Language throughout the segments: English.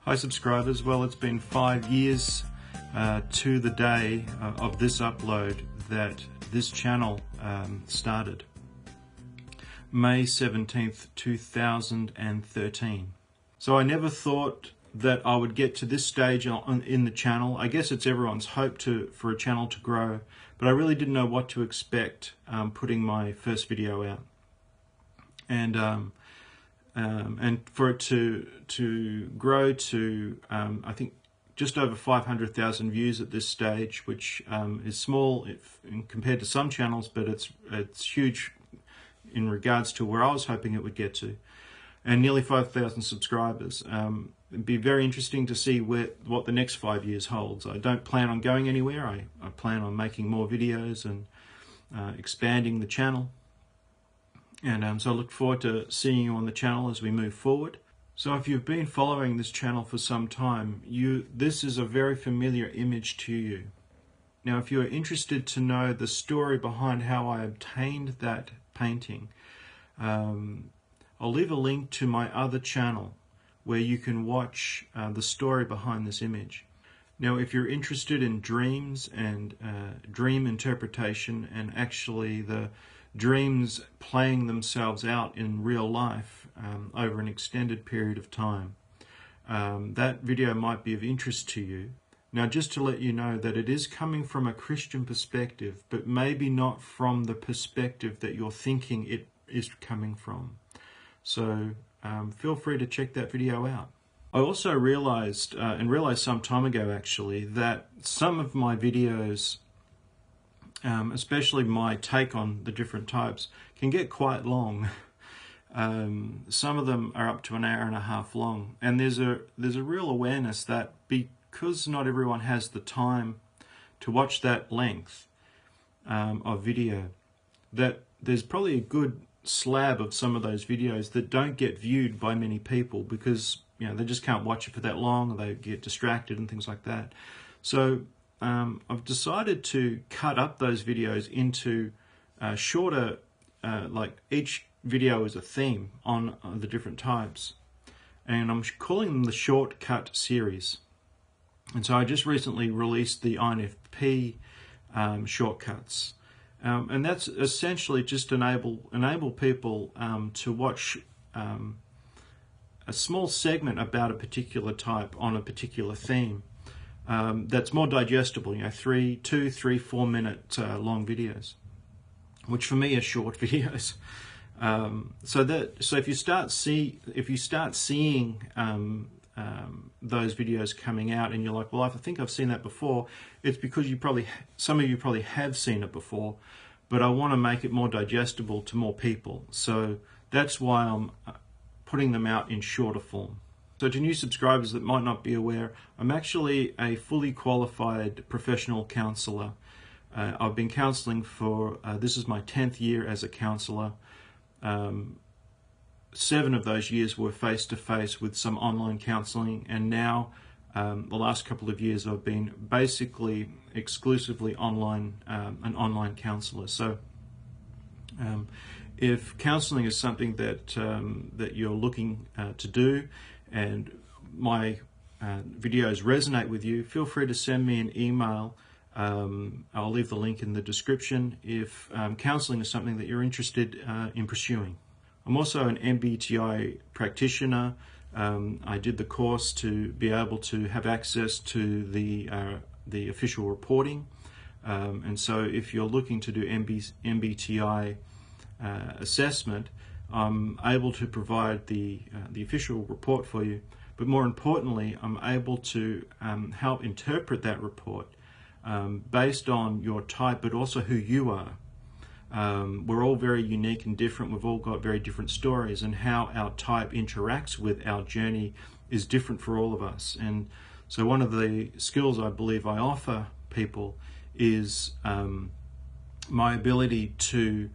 Hi subscribers, well it's been 5 years to the day of this upload that this channel started. May 17th, 2013. So I never thought that I would get to this stage in the channel. I guess it's everyone's hope for a channel to grow, but I really didn't know what to expect putting my first video out. And for it to grow to I think just over 500,000 views at this stage, which is small compared to some channels, but it's huge in regards to where I was hoping it would get to, and nearly 5,000 subscribers. It'd be very interesting to see what the next 5 years holds. I don't plan on going anywhere. I plan on making more videos and expanding the channel. And so I look forward to seeing you on the channel as we move forward. So if you've been following this channel for some time, this is a very familiar image to you. Now, if you're interested to know the story behind how I obtained that painting, I'll leave a link to my other channel where you can watch the story behind this image. Now, if you're interested in dreams and dream interpretation and actually the dreams playing themselves out in real life over an extended period of time, that video might be of interest to you. Now, just to let you know that it is coming from a Christian perspective, but maybe not from the perspective that you're thinking it is coming from. So feel free to check that video out. I also realized some time ago actually, that some of my videos, especially my take on the different types, can get quite long. Some of them are up to an hour and a half long, and there's a real awareness that because not everyone has the time to watch that length of video, that there's probably a good slab of some of those videos that don't get viewed by many people because they just can't watch it for that long, or they get distracted and things like that. So I've decided to cut up those videos into shorter, like each video is a theme on the different types, and I'm calling them the shortcut series. And so I just recently released the INFP shortcuts, and that's essentially just enable people to watch a small segment about a particular type on a particular theme. That's more digestible, 2, 3, 4 minute long videos, which for me are short videos. So if you start seeing those videos coming out and you're like, well, I think I've seen that before, it's because some of you probably have seen it before, but I want to make it more digestible to more people. So that's why I'm putting them out in shorter form. So to new subscribers that might not be aware, I'm actually a fully qualified professional counsellor. I've been counselling for, this is my 10th year as a counsellor. 7 of those years were face-to-face with some online counselling, and now the last couple of years I've been basically exclusively online, an online counsellor. So if counselling is something that you're looking to do, and my videos resonate with you, feel free to send me an email. I'll leave the link in the description if counselling is something that you're interested in pursuing. I'm also an MBTI practitioner. I did the course to be able to have access to the official reporting. And so if you're looking to do MBTI assessment, I'm able to provide the official report for you, but more importantly, I'm able to help interpret that report based on your type, but also who you are. We're all very unique and different. We've all got very different stories, and how our type interacts with our journey is different for all of us. And so one of the skills I believe I offer people is my ability to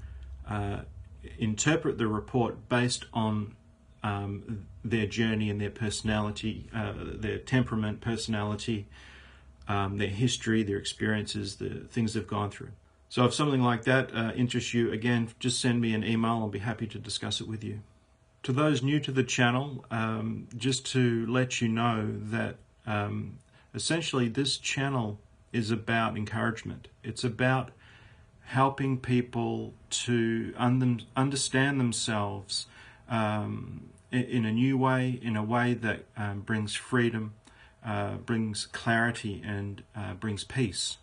interpret the report based on their journey and their personality, their temperament, personality, their history, their experiences, the things they've gone through. So if something like that interests you, again, just send me an email. I'll be happy to discuss it with you. To those new to the channel, just to let you know that essentially this channel is about encouragement. It's about helping people to understand themselves in a new way, in a way that brings freedom, brings clarity, and brings peace.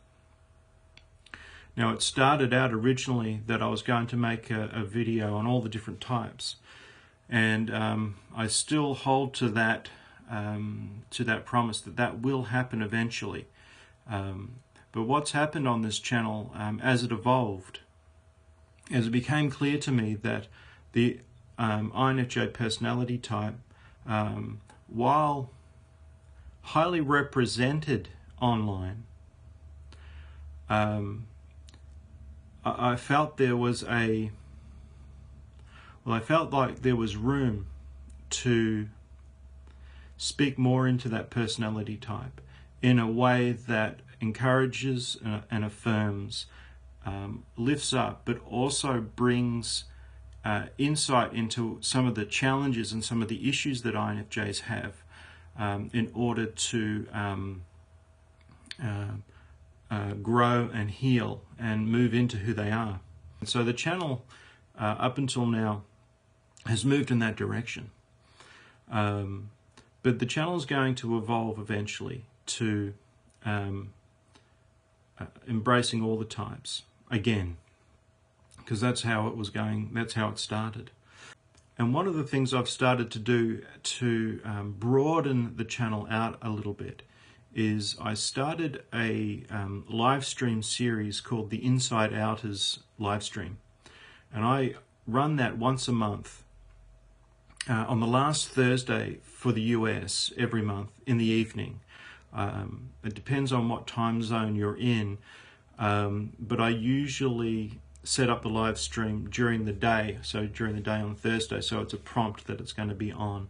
Now, it started out originally that I was going to make a video on all the different types, and I still hold to that promise that will happen eventually. But what's happened on this channel as it evolved, as it became clear to me that the INFJ personality type, while highly represented online, I felt there was I felt like there was room to speak more into that personality type in a way that encourages and affirms, lifts up, but also brings insight into some of the challenges and some of the issues that INFJs have in order to grow and heal and move into who they are. And so the channel up until now has moved in that direction. But the channel is going to evolve eventually to embracing all the types again, because that's how it was going, that's how it started. And one of the things I've started to do to broaden the channel out a little bit is I started a live stream series called the Inside Outers live stream. And I run that once a month on the last Thursday for the US every month in the evening. It depends on what time zone you're in, but I usually set up the live stream during the day, so during the day on Thursday, so it's a prompt that it's going to be on.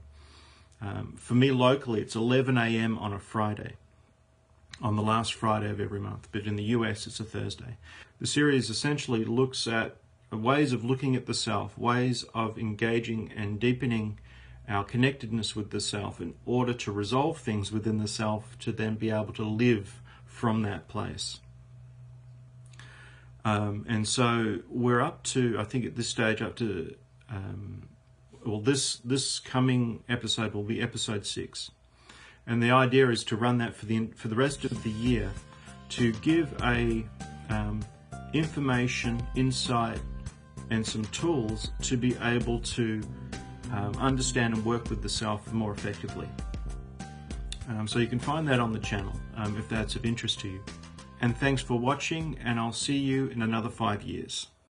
For me locally, it's 11 a.m. on a Friday, on the last Friday of every month, but in the US it's a Thursday. The series essentially looks at ways of looking at the self, ways of engaging and deepening our connectedness with the self in order to resolve things within the self to then be able to live from that place. And so we're up to, I think at this stage, up to, well, this coming episode will be episode 6. And the idea is to run that for the rest of the year, to give a information, insight, and some tools to be able to understand and work with the self more effectively. So you can find that on the channel if that's of interest to you. And thanks for watching, and I'll see you in another 5 years.